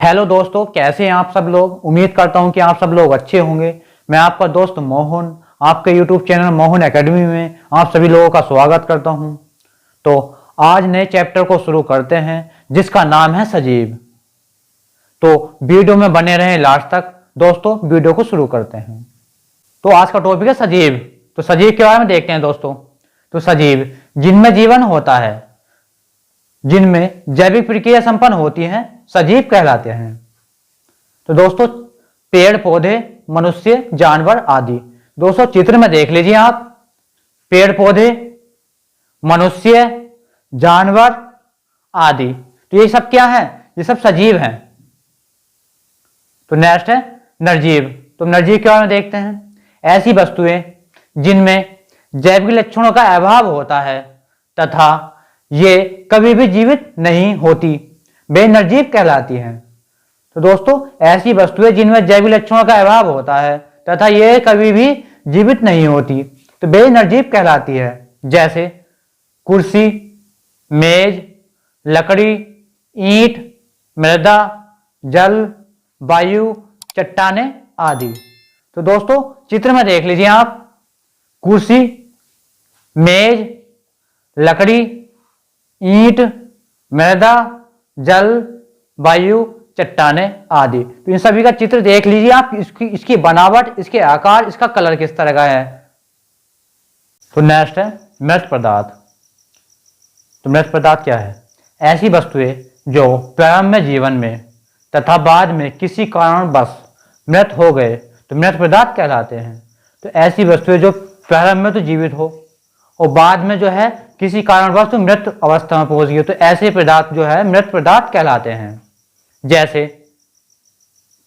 Hello दोस्तों, कैसे हैं आप सब लोग। उम्मीद करता हूं कि आप सब लोग अच्छे होंगे। मैं आपका दोस्त मोहन आपके यूट्यूब चैनल मोहन एकेडमी में आप सभी लोगों का स्वागत करता हूं। तो आज नए चैप्टर को शुरू करते हैं जिसका नाम है सजीव। तो वीडियो में बने रहें लास्ट तक। दोस्तों वीडियो को शुरू करते हैं। तो आज का टॉपिक है सजीव। तो सजीव के बारे में देखते हैं दोस्तों। तो सजीव जिनमें जीवन होता है, जिनमें जैविक प्रक्रिया संपन्न होती है, सजीव कहलाते हैं। तो दोस्तों पेड़ पौधे, मनुष्य, जानवर आदि। दोस्तों चित्र में देख लीजिए आप, पेड़ पौधे, मनुष्य, जानवर आदि। तो ये सब क्या है? ये सब सजीव हैं। तो नेक्स्ट है निर्जीव। तो निर्जीव के बारे में देखते हैं। ऐसी वस्तुएं जिनमें जैविक लक्षणों का अभाव होता है तथा ये कभी भी जीवित नहीं होती, वे निर्जीव कहलाती हैं। तो दोस्तों ऐसी वस्तुएं जिनमें जैविक लक्षणों का अभाव होता है तथा ये कभी भी जीवित नहीं होती, तो वे निर्जीव कहलाती है। जैसे कुर्सी, मेज, लकड़ी, ईंट, मृदा, जल, वायु, चट्टानें आदि। तो दोस्तों चित्र में देख लीजिए आप, कुर्सी, मेज, लकड़ी, ईंट, मृदा, जल, वायु, चट्टानें आदि। तो इन सभी का चित्र देख लीजिए आप। इसकी बनावट, इसके आकार, इसका कलर किस तरह का है। तो नेक्स्ट है मृत पदार्थ। तो मृत पदार्थ क्या है? ऐसी वस्तुएं जो प्रारंभ में जीवन में तथा बाद में किसी कारणवश मृत हो गए तो मृत पदार्थ कहलाते हैं। तो ऐसी वस्तुएं जो प्रारंभ में तो जीवित हो और बाद में जो है किसी कारणवश तो मृत अवस्था में पहुंच गई, तो ऐसे पदार्थ जो है मृत पदार्थ कहलाते हैं। जैसे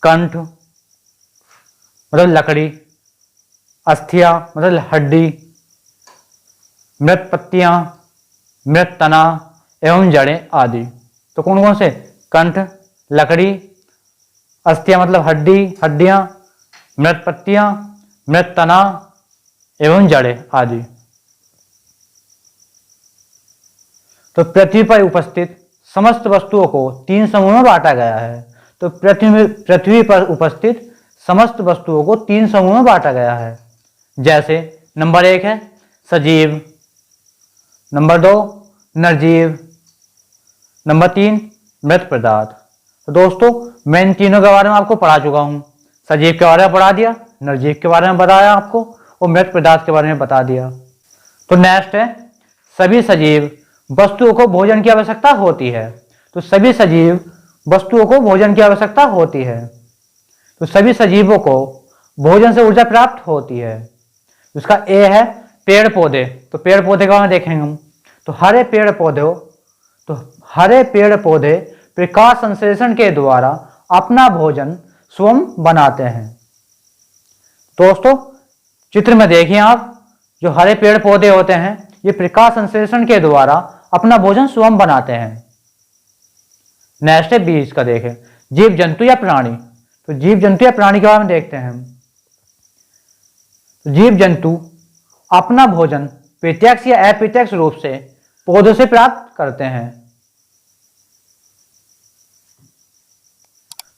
कंठ मतलब लकड़ी, अस्थियां मतलब हड्डी, मृत पत्तियां, मृत तना एवं जड़ें आदि। तो कौन कौन से? कंठ, लकड़ी, अस्थियां मतलब हड्डियां, मृत पत्तियां, मृत तना एवं जड़ें आदि। तो पृथ्वी पर उपस्थित समस्त वस्तुओं को 3 समूह में बांटा गया है। तो पृथ्वी पर उपस्थित समस्त वस्तुओं को 3 समूह में बांटा गया है। जैसे नंबर 1 है सजीव, नंबर 2 निर्जीव, नंबर 3 मृत पदार्थ। तो दोस्तों मैं इन तीनों के बारे में आपको पढ़ा चुका हूं। सजीव के बारे में पढ़ा दिया, निर्जीव के बारे में बताया आपको और मृत पदार्थ के बारे में बता दिया। तो नेक्स्ट है सभी सजीव वस्तुओं को भोजन की आवश्यकता होती है। तो सभी सजीव वस्तुओं को भोजन की आवश्यकता होती है। तो सभी सजीवों को भोजन से ऊर्जा प्राप्त होती है। उसका ए है पेड़ पौधे। तो पेड़ पौधे का में देखेंगे हम। तो हरे पेड़ पौधे प्रकाश संश्लेषण के द्वारा अपना भोजन स्वयं बनाते हैं। दोस्तों चित्र में देखिए आप, जो हरे पेड़ पौधे होते हैं ये प्रकाश संश्लेषण के द्वारा अपना भोजन स्वयं बनाते हैं। नेक्स्ट है बीज का देखें, जीव जंतु या प्राणी। तो जीव जंतु या प्राणी के बारे में देखते हैं हम। तो जीव जंतु अपना भोजन प्रत्यक्ष या अप्रत्यक्ष रूप से पौधों से प्राप्त करते हैं।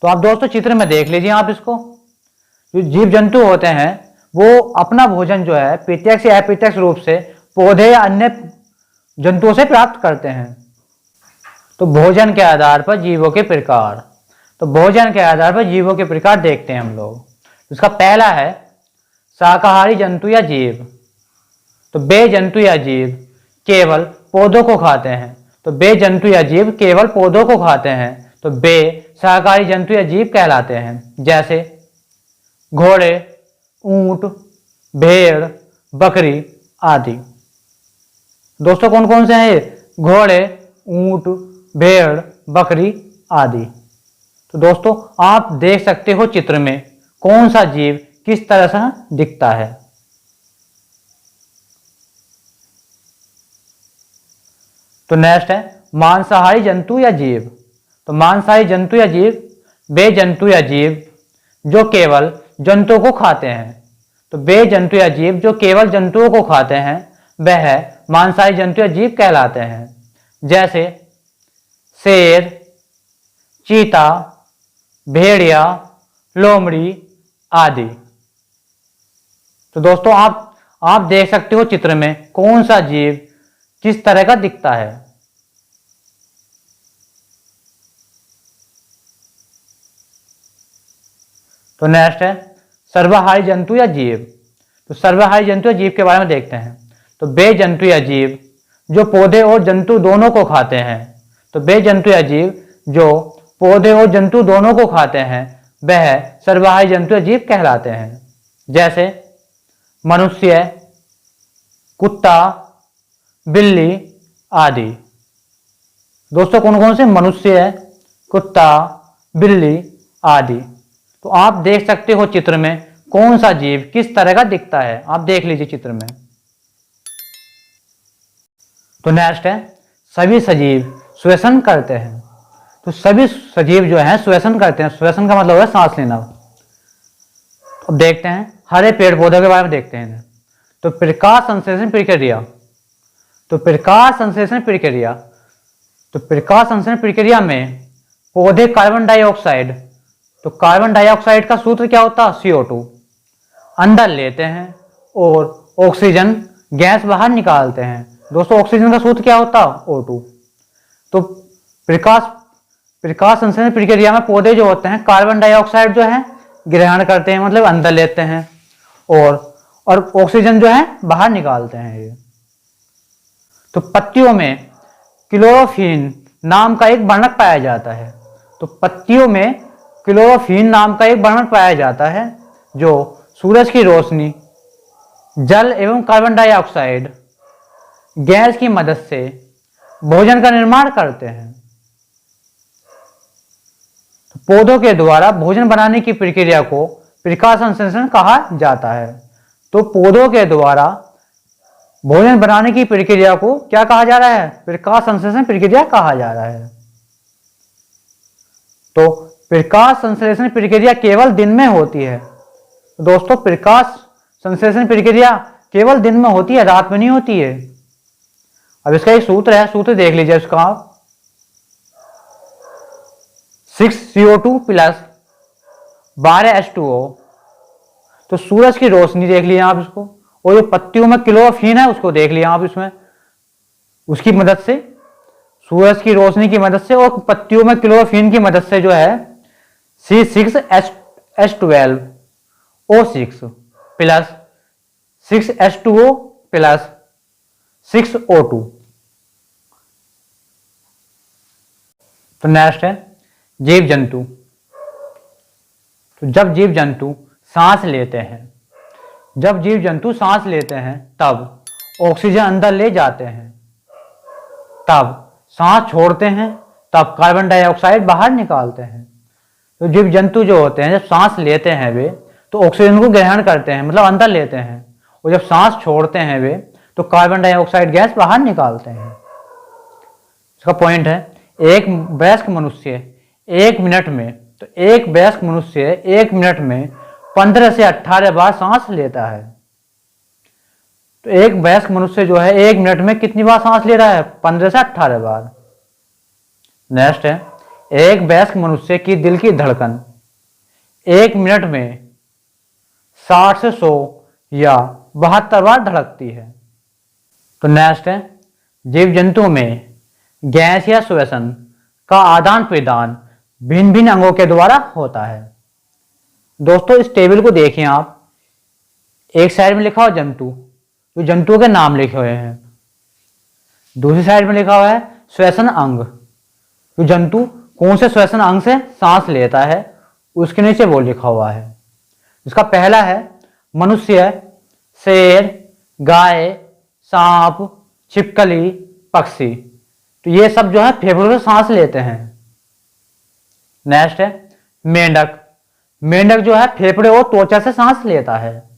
तो आप दोस्तों चित्र में देख लीजिए आप इसको। जो जीव जंतु होते हैं वो अपना भोजन जो है प्रत्यक्ष या अप्रत्यक्ष रूप से पौधे या अन्य जंतुओं से प्राप्त करते हैं। तो भोजन के आधार पर जीवों के प्रकार। तो भोजन के आधार पर जीवों के प्रकार देखते हैं हम लोग। इसका पहला है शाकाहारी जंतु या जीव। तो बे जंतु या जीव केवल पौधों को खाते हैं। तो बे जंतु या जीव केवल पौधों को खाते हैं। तो बे शाकाहारी जंतु या जीव कहलाते हैं। जैसे घोड़े, ऊंट, भेड़, बकरी आदि। दोस्तों कौन कौन से हैं? घोड़े, ऊंट, भेड़, बकरी आदि। तो दोस्तों आप देख सकते हो चित्र में कौन सा जीव किस तरह से दिखता है। तो नेक्स्ट है मांसाहारी जंतु या जीव। तो मांसाहारी जंतु या जीव वे जंतु या जीव जो केवल जंतुओं को खाते हैं। तो वे जंतु या जीव जो केवल जंतुओं को खाते हैं वह मांसाहारी जंतु या जीव कहलाते हैं। जैसे शेर, चीता, भेड़िया, लोमड़ी आदि। तो दोस्तों आप देख सकते हो चित्र में कौन सा जीव किस तरह का दिखता है। तो नेक्स्ट है सर्वाहारी जंतु या जीव। तो सर्वाहारी जंतु या जीव के बारे में देखते हैं। तो वे जंतु या जीव जो पौधे और जंतु दोनों को खाते हैं। तो वे जंतु या जीव जो पौधे और जंतु दोनों को खाते हैं वह सर्वाहारी जंतु या जीव कहलाते हैं। जैसे मनुष्य, कुत्ता, बिल्ली आदि। दोस्तों कौन कौन से? मनुष्य, कुत्ता, बिल्ली आदि। तो आप देख सकते हो चित्र में कौन सा जीव किस तरह का दिखता है। आप देख लीजिए चित्र में। तो नेक्स्ट है सभी सजीव श्वसन करते हैं। तो सभी सजीव जो है श्वसन करते हैं। श्वसन का मतलब है सांस लेना। अब देखते हैं हरे पेड़ पौधों के बारे में देखते हैं। तो प्रकाश संश्लेषण प्रक्रिया। तो प्रकाश संश्लेषण प्रक्रिया तो प्रकाश संश्लेषण प्रक्रिया में पौधे कार्बन डाइऑक्साइड, तो कार्बन डाइऑक्साइड का सूत्र क्या होता है? CO2 अंदर लेते हैं और ऑक्सीजन गैस बाहर निकालते हैं। दोस्तों ऑक्सीजन का सूत्र क्या होता है? O2। तो प्रकाश संश्लेषण प्रक्रिया में पौधे जो होते हैं कार्बन डाइऑक्साइड जो है ग्रहण करते हैं, मतलब अंदर लेते हैं, और ऑक्सीजन जो है बाहर निकालते हैं ये। तो पत्तियों में क्लोरोफिन नाम का एक वर्णक पाया जाता है। तो पत्तियों में क्लोरोफिन नाम का एक वर्णक पाया जाता है जो सूरज की रोशनी, जल एवं कार्बन डाइऑक्साइड गैस की मदद से भोजन का निर्माण करते हैं। तो पौधों के द्वारा भोजन बनाने की प्रक्रिया को प्रकाश संश्लेषण कहा जाता है। तो पौधों के द्वारा भोजन बनाने की प्रक्रिया को क्या कहा जा रहा है? प्रकाश संश्लेषण प्रक्रिया कहा जा रहा है। तो प्रकाश संश्लेषण प्रक्रिया केवल दिन में होती है। तो दोस्तों प्रकाश संश्लेषण प्रक्रिया केवल दिन में होती है, रात में नहीं होती है। अब इसका एक सूत्र है, सूत्र देख लीजिए उसका आप। 6CO2 plus 12H2O। तो सूरज की रोशनी देख लिया आप इसको, और जो पत्तियों में क्लोरोफिन है उसको देख लिया आप इसमें, उसकी मदद से, सूरज की रोशनी की मदद से और पत्तियों में क्लोरोफिन की मदद से जो है C6H12O6 plus 6H2O plus 6O2। तो नेक्स्ट है जीव जंतु। तो जब जीव जंतु सांस लेते हैं, जब जीव जंतु सांस लेते हैं तब ऑक्सीजन अंदर ले जाते हैं, तब सांस छोड़ते हैं, तब कार्बन डाइऑक्साइड बाहर निकालते हैं। तो जीव जंतु जो होते हैं जब सांस लेते हैं वे तो ऑक्सीजन को ग्रहण करते हैं, मतलब अंदर लेते हैं, और जब सांस छोड़ते हैं वे तो कार्बन डाइऑक्साइड गैस बाहर निकालते हैं। इसका पॉइंट है एक वयस्क मनुष्य 1 मिनट में, तो एक वयस्क मनुष्य 1 मिनट में 15 से 18 बार सांस लेता है। तो एक वयस्क मनुष्य जो है 1 मिनट में कितनी बार सांस ले रहा है? 15 से 18 बार। नेक्स्ट है एक वयस्क मनुष्य की दिल की धड़कन 1 मिनट में 60 से 100 या 72 बार धड़कती है। तो नेक्स्ट है जीव जंतुओं में गैस या श्वसन का आदान प्रदान भिन्न भिन्न अंगों के द्वारा होता है। दोस्तों इस टेबल को देखिए आप, एक साइड में लिखा हुआ जंतु, तो जंतुओं के नाम लिखे हुए हैं, दूसरी साइड में लिखा हुआ है श्वसन अंग, तो जंतु कौन से श्वसन अंग से सांस लेता है उसके नीचे वो लिखा हुआ है। इसका पहला है मनुष्य, शेर, गाय, सांप, छिपकली, पक्षी। तो ये सब जो है फेफड़ों से सांस लेते हैं। नेक्स्ट है मेंढक, मेंढक जो है फेफड़े और त्वचा से सांस लेता है।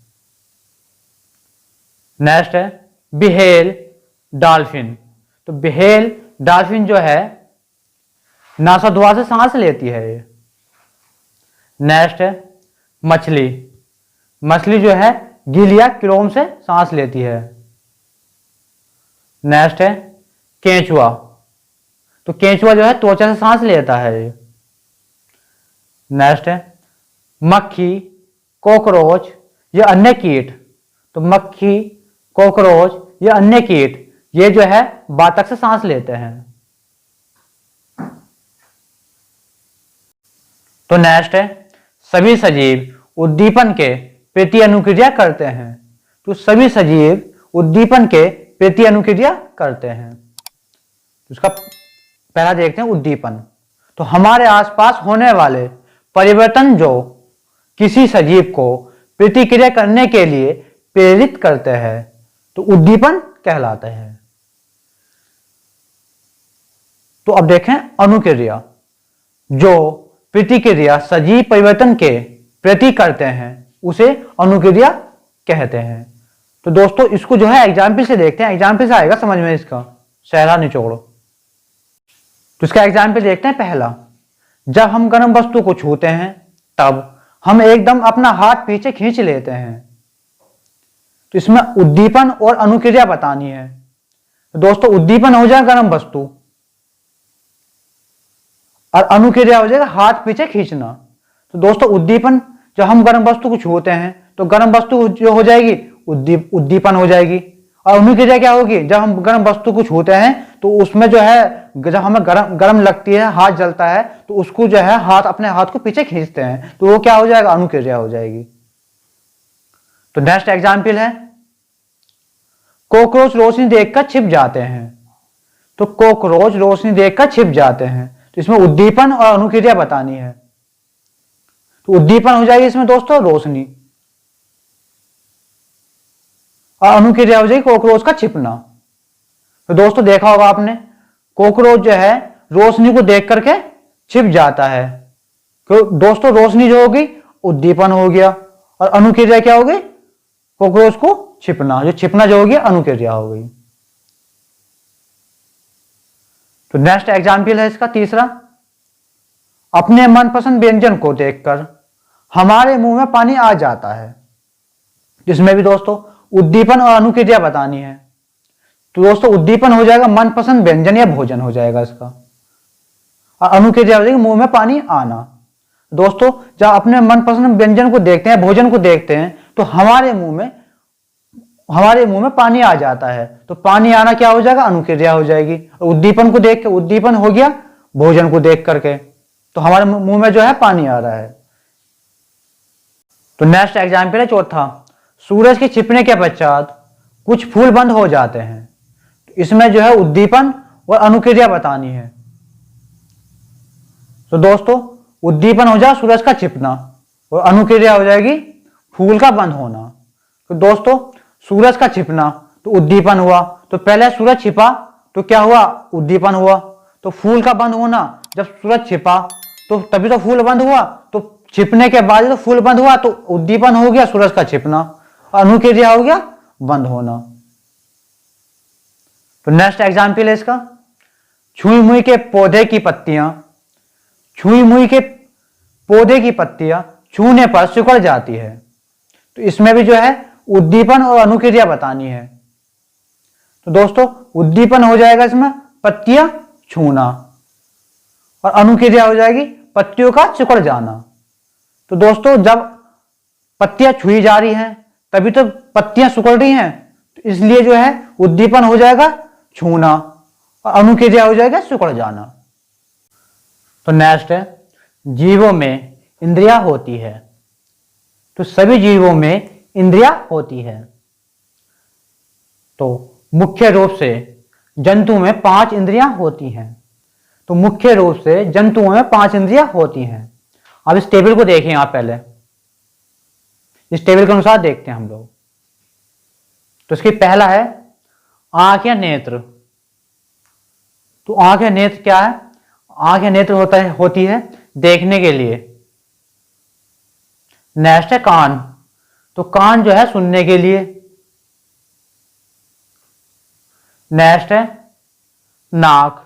नेक्स्ट है बिहेल, डॉल्फिन, तो बिहेल डॉल्फिन जो है नासाद्वार से सांस लेती है ये। नेक्स्ट है मछली, मछली जो है गिल या क्लोम से सांस लेती है। नेक्स्ट है केंचुआ, तो केंचुआ जो है त्वचा से सांस लेता है ये। नेक्स्ट है मक्खी, कॉकरोच या अन्य कीट। तो मक्खी, कॉकरोच या अन्य कीट ये जो है बातक से सांस लेते हैं। तो नेक्स्ट है सभी सजीव उद्दीपन के प्रति अनुक्रिया करते हैं। तो सभी सजीव उद्दीपन के प्रति अनुक्रिया करते हैं। उसका पहला देखते हैं उद्दीपन। तो हमारे आसपास होने वाले परिवर्तन जो किसी सजीव को प्रतिक्रिया करने के लिए प्रेरित करते हैं तो उद्दीपन कहलाते हैं। तो अब देखें अनुक्रिया। जो प्रतिक्रिया सजीव परिवर्तन के प्रति करते हैं उसे अनुक्रिया कहते हैं। तो दोस्तों इसको जो है एग्जाम्पल से देखते हैं, एग्जाम्पल से आएगा समझ में इसका, सहरा निचोड़ो। तो इसका एग्जाम्पल देखते हैं। पहला, जब हम गर्म वस्तु को छूते हैं तब हम एकदम अपना हाथ पीछे खींच लेते हैं। तो इसमें उद्दीपन और अनुक्रिया बतानी है। तो दोस्तों उद्दीपन हो जाए गर्म वस्तु और अनुक्रिया हो जाएगा हाथ पीछे खींचना। तो दोस्तों उद्दीपन, जब हम गर्म वस्तु को छूते हैं तो गर्म वस्तु जो हो जाएगी उद्दीपन हो जाएगी। और अनुक्रिया क्या होगी, जब हम गर्म वस्तु को छूते हैं तो उसमें जो है जब हमें गर्म लगती है, हाथ जलता है तो उसको जो है अपने हाथ को पीछे खींचते हैं तो वो क्या हो जाएगा, अनुक्रिया हो जाएगी। तो नेक्स्ट एग्जाम्पल है कॉकरोच रोशनी देखकर छिप जाते हैं। तो कॉकरोच रोशनी देखकर छिप जाते हैं। तो इसमें उद्दीपन और अनुक्रिया बतानी है। तो उद्दीपन हो जाएगी इसमें दोस्तों रोशनी और अनुक्रिया हो जाएगी कॉकरोच का छिपना। तो दोस्तों देखा होगा आपने, कॉकरोच जो है रोशनी को देख करके छिप जाता है। तो दोस्तों रोशनी जो होगी उद्दीपन हो गया और अनुक्रिया क्या होगी, कॉकरोच को छिपना। जो छिपना जो होगी अनुक्रिया हो गई। तो नेक्स्ट एग्जाम्पल है इसका तीसरा, अपने मनपसंद व्यंजन को देखकर हमारे मुंह में पानी आ जाता है। जिसमें भी दोस्तों उद्दीपन और अनुक्रिया बतानी है। तो दोस्तों उद्दीपन हो जाएगा मनपसंद व्यंजन या भोजन हो जाएगा इसका, और अनुक्रिया हो जाएगी मुंह में पानी आना। दोस्तों जब अपने मनपसंद व्यंजन को देखते हैं, भोजन को देखते हैं तो हमारे मुंह में पानी आ जाता है। तो पानी आना क्या हो जाएगा, अनुक्रिया हो जाएगी। उद्दीपन को देख के उद्दीपन हो गया भोजन को देख करके, तो हमारे मुंह में जो है पानी आ रहा है। तो नेक्स्ट एग्जाम्पल है चौथा, सूरज के छिपने के पश्चात कुछ फूल बंद हो जाते हैं। तो इसमें जो है उद्दीपन और अनुक्रिया बतानी है। तो दोस्तों उद्दीपन हो जाए सूरज का छिपना और अनुक्रिया हो जाएगी फूल का बंद होना। तो दोस्तों सूरज का छिपना तो उद्दीपन हुआ। तो पहले सूरज छिपा तो क्या हुआ, उद्दीपन हुआ। तो फूल का बंद होना, जब सूरज छिपा तो तभी तो फूल बंद हुआ। तो छिपने के बाद तो फूल बंद हुआ तो उद्दीपन हो गया सूरज का छिपना, अनुक्रिया हो गया बंद होना। तो नेक्स्ट एग्जाम्पल है इसका, छुई मुई के पौधे की पत्तियां, छुई मुई के पौधे की पत्तियां छूने पर सिकुड़ जाती है। तो इसमें भी जो है उद्दीपन और अनुक्रिया बतानी है। तो दोस्तों उद्दीपन हो जाएगा इसमें पत्तियां छूना और अनुक्रिया हो जाएगी पत्तियों का सिकुड़ जाना। तो दोस्तों जब पत्तियां छुई जा रही हैं तभी तो पत्तियां सिकुड़ रही हैं, तो इसलिए जो है उद्दीपन हो जाएगा छूना और अनुक्रिया हो जाएगा सिकुड़ जाना। तो नेक्स्ट है जीवों में इंद्रियां होती है। तो सभी जीवों में इंद्रियां होती है। तो मुख्य रूप से जंतु में 5 इंद्रियां होती हैं। तो मुख्य रूप से जंतुओं में 5 इंद्रियां होती हैं। अब इस टेबल को देखें आप, पहले इस टेबल के अनुसार देखते हैं हम लोग। तो इसकी पहला है आंख या नेत्र। तो आंख या नेत्र क्या है, आंख या नेत्र होती है देखने के लिए। नेक्स्ट है कान। तो कान जो है सुनने के लिए। नेक्स्ट है नाक।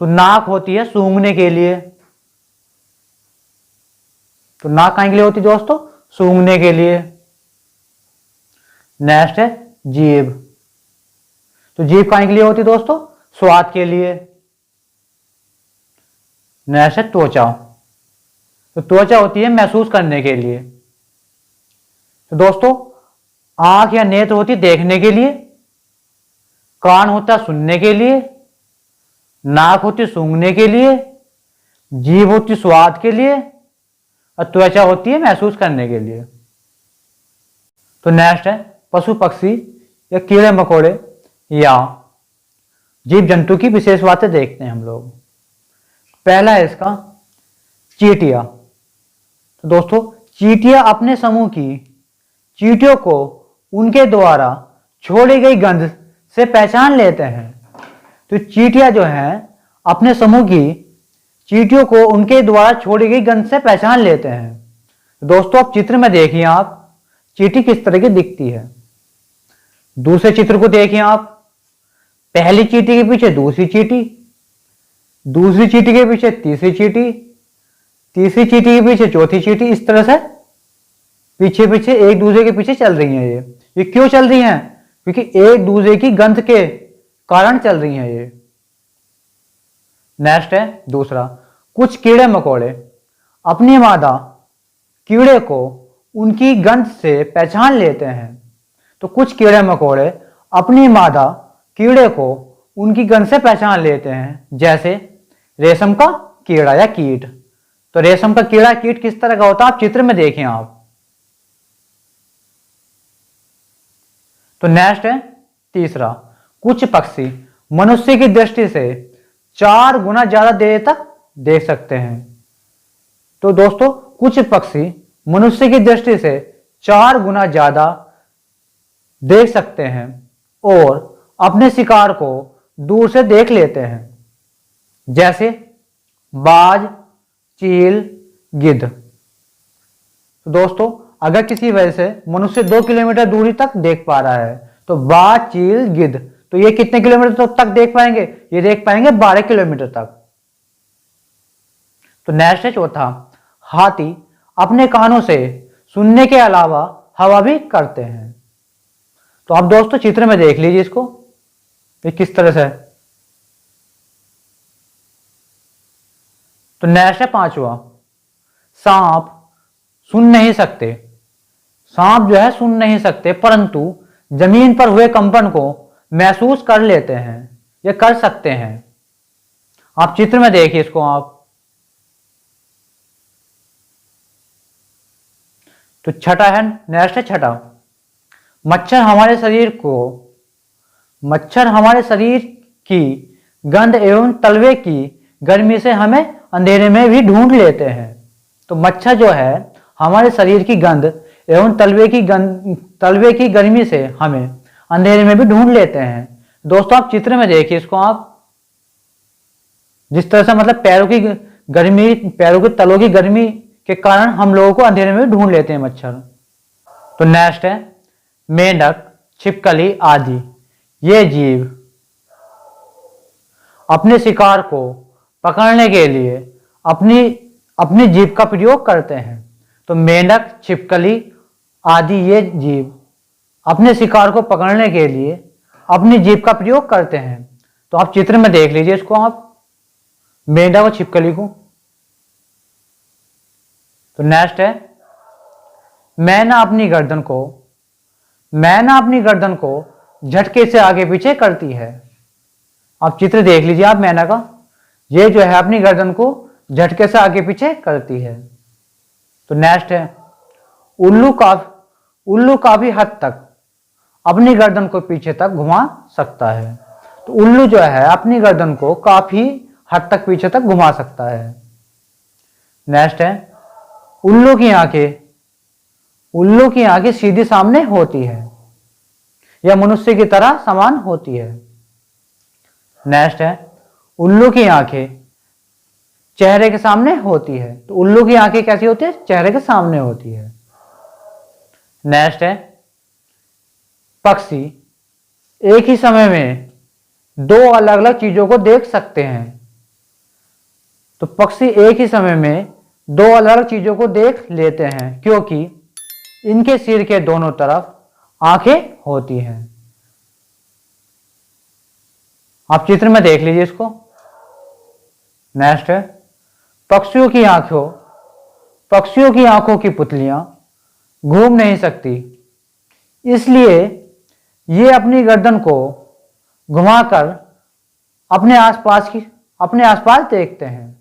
तो नाक होती है सूंघने के लिए। तो नाक कहां के लिए होती है दोस्तों, सूंघने के लिए। नेक्स्ट है जीभ। तो जीभ कहां के लिए होती है दोस्तों, स्वाद के लिए। नेक्स्ट है त्वचा। तो त्वचा होती है महसूस करने के लिए। तो दोस्तों, आंख या नेत्र होती है देखने के लिए, कान होता है सुनने के लिए, नाक होती है सूंघने के लिए, जीभ होती है स्वाद के लिए, और त्वचा होती है महसूस करने के लिए। तो नेक्स्ट है पशु पक्षी या कीड़े मकोड़े या जीव जंतु की विशेष बातें देखते हैं हम लोग। पहला है इसका चींटियां। तो दोस्तों, चींटियां अपने समूह की चींटियों को उनके द्वारा छोड़ी गई गंध से पहचान लेते हैं। तो चींटियां जो हैं अपने समूह की चींटियों को उनके द्वारा छोड़ी गई गंध से पहचान लेते हैं। दोस्तों, आप चित्र में देखिए, आप चींटी किस तरह की दिखती है। दूसरे चित्र को देखिए आप, पहली चींटी के पीछे दूसरी चींटी, दूसरी चींटी के पीछे तीसरी चींटी, तीसरी चींटी के पीछे चौथी चींटी। इस तरह से पीछे पीछे एक दूसरे के पीछे चल रही हैं। ये क्यों चल रही हैं? क्योंकि एक दूसरे की गंध के कारण चल रही हैं ये। नेक्स्ट है दूसरा, कुछ कीड़े मकोड़े अपनी मादा कीड़े को उनकी गंध से पहचान लेते हैं। तो कुछ कीड़े मकोड़े अपनी मादा कीड़े को उनकी गंध से पहचान लेते हैं, जैसे रेशम का कीड़ा या कीट। तो रेशम का कीड़ा कीट किस तरह का होता है, आप चित्र में देखें आप। तो नेक्स्ट है तीसरा, कुछ पक्षी मनुष्य की दृष्टि से 4 गुना ज्यादा देर तक देख सकते हैं। तो दोस्तों, कुछ पक्षी मनुष्य की दृष्टि से 4 गुना ज्यादा देख सकते हैं और अपने शिकार को दूर से देख लेते हैं, जैसे बाज, चील, गिद्ध। तो दोस्तों, अगर किसी वजह से मनुष्य 2 किलोमीटर दूरी तक देख पा रहा है, तो बाज, चील, गिद्ध, तो ये कितने किलोमीटर तक देख पाएंगे? ये देख पाएंगे 12 किलोमीटर तक। तो नेक्स्ट है चौथा, हाथी अपने कानों से सुनने के अलावा हवा भी करते हैं। तो आप दोस्तों चित्र में देख लीजिए इसको, ये किस तरह से है। तो नेक्स्ट है पांचवा, सांप सुन नहीं सकते। सांप जो है सुन नहीं सकते, परंतु जमीन पर हुए कंपन को महसूस कर लेते हैं या कर सकते हैं। आप चित्र में देखिए इसको आप। तो छठा है, नेक्स्ट है छठा, मच्छर हमारे शरीर की गंध एवं तलवे की गर्मी से हमें अंधेरे में भी ढूंढ लेते हैं। तो मच्छर जो है हमारे शरीर की गंध एवं तलवे की गर्मी से हमें अंधेरे में भी ढूंढ लेते हैं। दोस्तों, आप चित्र में देखिए इसको आप, जिस तरह से मतलब पैरों के तलों की गर्मी के कारण हम लोगों को अंधेरे में ढूंढ लेते हैं मच्छर। तो नेक्स्ट है मेंढक, छिपकली आदि। ये जीव अपने शिकार को पकड़ने के लिए अपनी जीभ का प्रयोग करते हैं। तो मेंढक, छिपकली आदि ये जीव अपने शिकार को पकड़ने के लिए अपनी जीभ का प्रयोग करते हैं। तो आप चित्र में देख लीजिए इसको आप, मेंढक और छिपकली को। तो नेक्स्ट है मैना अपनी गर्दन को झटके से आगे पीछे करती है। आप चित्र देख लीजिए आप मैना का, ये जो है अपनी गर्दन को झटके से आगे पीछे करती है। तो नेक्स्ट है उल्लू काफी हद तक अपनी गर्दन को पीछे तक घुमा सकता है। तो उल्लू जो है अपनी गर्दन को काफी हद तक पीछे तक घुमा सकता है। नेक्स्ट है उल्लू की आंखें सीधी सामने होती है या मनुष्य की तरह समान होती है। नेक्स्ट है उल्लू की आंखें चेहरे के सामने होती है। तो उल्लू की आंखें कैसी होती है? चेहरे के सामने होती है। नेक्स्ट है पक्षी एक ही समय में 2 अलग अलग चीजों को देख सकते हैं। तो पक्षी एक ही समय में 2 अलग अलग चीजों को देख लेते हैं क्योंकि इनके सिर के दोनों तरफ आंखें होती हैं। आप चित्र में देख लीजिए इसको। नेक्स्ट है पक्षियों की आंखों की पुतलियां घूम नहीं सकती, इसलिए ये अपनी गर्दन को घुमाकर अपने आसपास देखते हैं।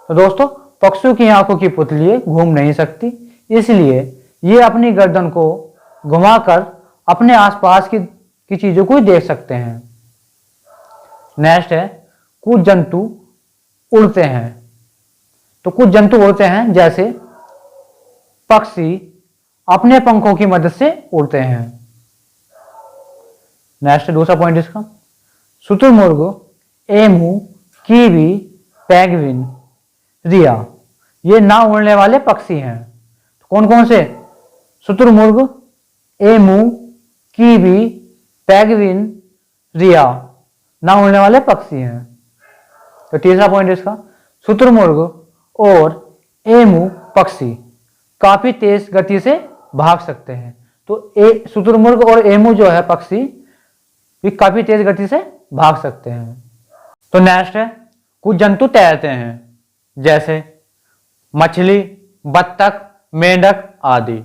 तो दोस्तों, पक्षियों की आंखों की पुतलियां घूम नहीं सकती, इसलिए ये अपनी गर्दन को घुमाकर अपने आसपास की चीजों को देख सकते हैं। नेक्स्ट है, कुछ जंतु उड़ते हैं। तो कुछ जंतु उड़ते हैं, जैसे पक्षी अपने पंखों की मदद से उड़ते हैं। नेक्स्ट दूसरा पॉइंट इसका, शुतुरमुर्ग, एमू, कीवी, पेंगुइन, रिया, ये ना उड़ने वाले पक्षी हैं। तो कौन कौन से? शुतुरमुर्ग, एमू, कीवी, पेंगुइन, रिया, ना उड़ने वाले पक्षी हैं। तो तीसरा पॉइंट इसका, शुतुरमुर्ग और एमू पक्षी काफी तेज गति से भाग सकते हैं। तो शुतुरमुर्ग और एमू जो है पक्षी, ये काफी तेज गति से भाग सकते हैं। तो नेक्स्ट है, कुछ जंतु तैरते हैं, जैसे मछली, बत्तख, मेंढक आदि।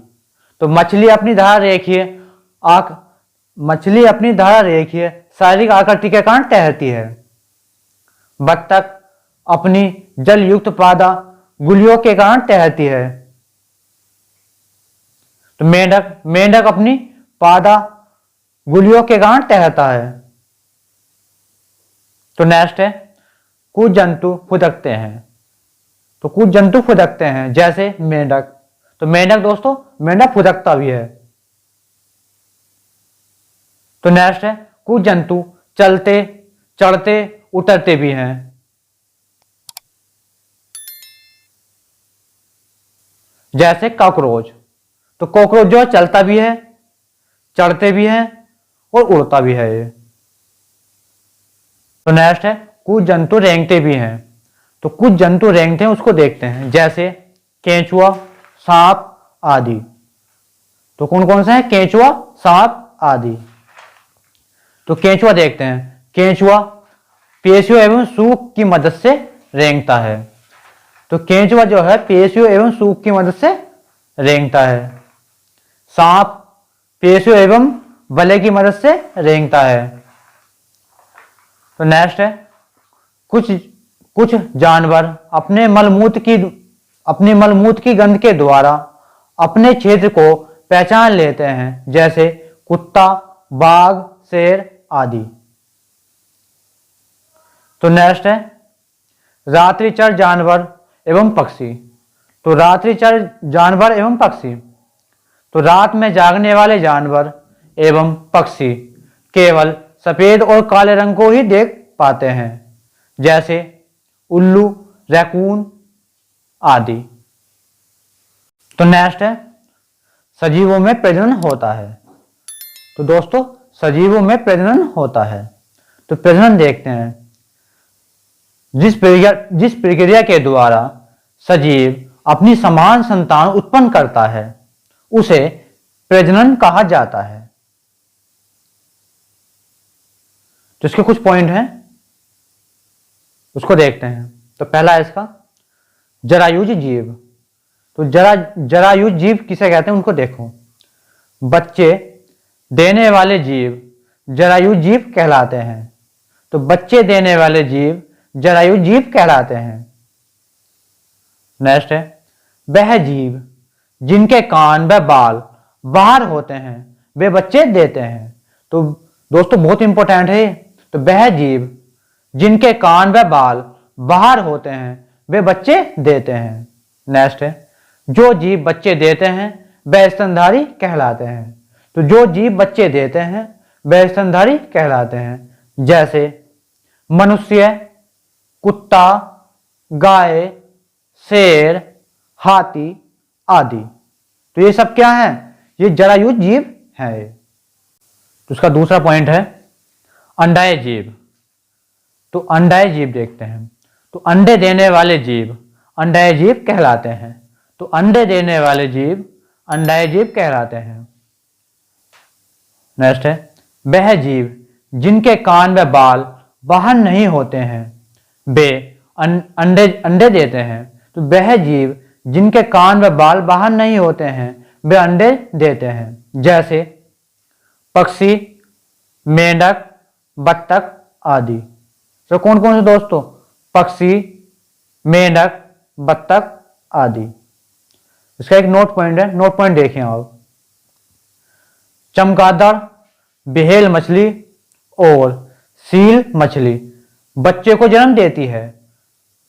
तो मछली अपनी धारा रेखीय शारीरिक आकृति के कारण तैरती है। बत्तख अपनी जल युक्त पादा गुलियों के कारण तैरती है। तो मेंढक अपनी पादा गुलियों के कारण तैरता है। तो नेक्स्ट है, कुछ जंतु फुदकते हैं। तो कुछ जंतु फुदकते हैं, जैसे मेंढक। तो मेंढक फुदकता भी है। तो नेक्स्ट है, कुछ जंतु चलते, चढ़ते, उतरते भी हैं। जैसे कॉकरोच। तो कॉकरोच जो चलता भी है, चढ़ते भी है और उड़ता भी है ये। तो नेक्स्ट है, कुछ जंतु रेंगते भी हैं। तो कुछ जंतु रेंगते हैं, उसको देखते हैं, जैसे केंचुआ, सांप आदि। तो कौन कौन से हैं? केंचुआ, सांप आदि। तो केंचुआ देखते हैं। केंचुआ पेशियों एवं सूप की मदद से रेंगता है। तो केंचुआ जो है पेशियों एवं सूप की मदद से रेंगता है। सांप पेशियों एवं बले की मदद से रेंगता है। तो नेक्स्ट है, कुछ जानवर अपने मलमूत्र की गंध के द्वारा अपने क्षेत्र को पहचान लेते हैं, जैसे कुत्ता, बाघ, शेर आदि। तो नेक्स्ट है, रात्रिचर जानवर एवं पक्षी। तो रात्रिचर जानवर एवं पक्षी, तो रात में जागने वाले जानवर एवं पक्षी केवल सफेद और काले रंग को ही देख पाते हैं, जैसे उल्लू, रैकून आदि। तो नेक्स्ट है, सजीवों में प्रजनन होता है। तो दोस्तों, सजीवों में प्रजनन होता है। तो प्रजनन देखते हैं। जिस प्रक्रिया के द्वारा सजीव अपनी समान संतान उत्पन्न करता है, उसे प्रजनन कहा जाता है। तो इसके कुछ पॉइंट हैं, उसको देखते हैं। तो पहला है इसका, जरायुज जीव। तो जरायुज जीव किसे कहते हैं, उनको देखो। बच्चे देने वाले जीव जरायुज जीव कहलाते हैं। तो बच्चे देने वाले जीव जरायुज जीव कहलाते हैं। नेक्स्ट है, वह जीव जिनके कान व बाल बाहर होते हैं, वे बच्चे देते हैं। तो दोस्तों, बहुत इंपॉर्टेंट है। तो वह जीव जिनके कान व बाल बाहर होते हैं, वे बच्चे देते हैं। नेक्स्ट है, जो जीव बच्चे देते हैं वह स्तनधारी कहलाते हैं। तो जो जीव बच्चे देते हैं वह स्तनधारी कहलाते हैं, जैसे मनुष्य, कुत्ता, गाय, शेर, हाथी आदि। तो ये सब क्या है? ये जरायुज जीव है। तो उसका दूसरा पॉइंट है अंडाए जीव। तो अंडाए जीव देखते हैं। तो अंडे देने वाले जीव अंडाए जीव कहलाते हैं। तो अंडे देने वाले जीव अंडाए जीव कहलाते हैं। नेक्स्ट है, वह जीव जिनके कान व बाल बाहर नहीं होते हैं, वे अंडे देते हैं। तो वह जीव जिनके कान व बाल बाहर नहीं होते हैं वे अंडे देते हैं, जैसे पक्षी, मेंढक, बत्तख आदि। तो कौन कौन से दोस्तों? पक्षी, मेंढक, बत्तख आदि। इसका एक नोट पॉइंट है, नोट पॉइंट देखें आप। चमगादड़, बेहेल मछली और सील मछली बच्चे को जन्म देती है।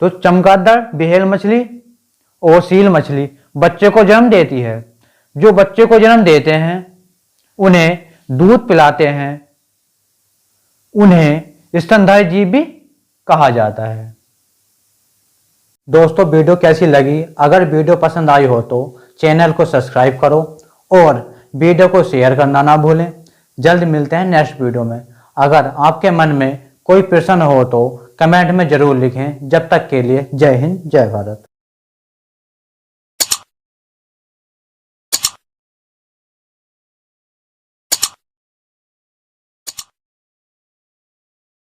तो चमगादड़, बेहेल मछली और सील मछली बच्चे को जन्म देती है। जो बच्चे को जन्म देते हैं उन्हें दूध पिलाते हैं, उन्हें स्तनधारी जीव भी कहा जाता है। दोस्तों वीडियो कैसी लगी? अगर वीडियो पसंद आई हो तो चैनल को सब्सक्राइब करो और वीडियो को शेयर करना ना भूलें। जल्द मिलते हैं नेक्स्ट वीडियो में। अगर आपके मन में कोई प्रश्न हो तो कमेंट में जरूर लिखें। जब तक के लिए जय हिंद, जय भारत।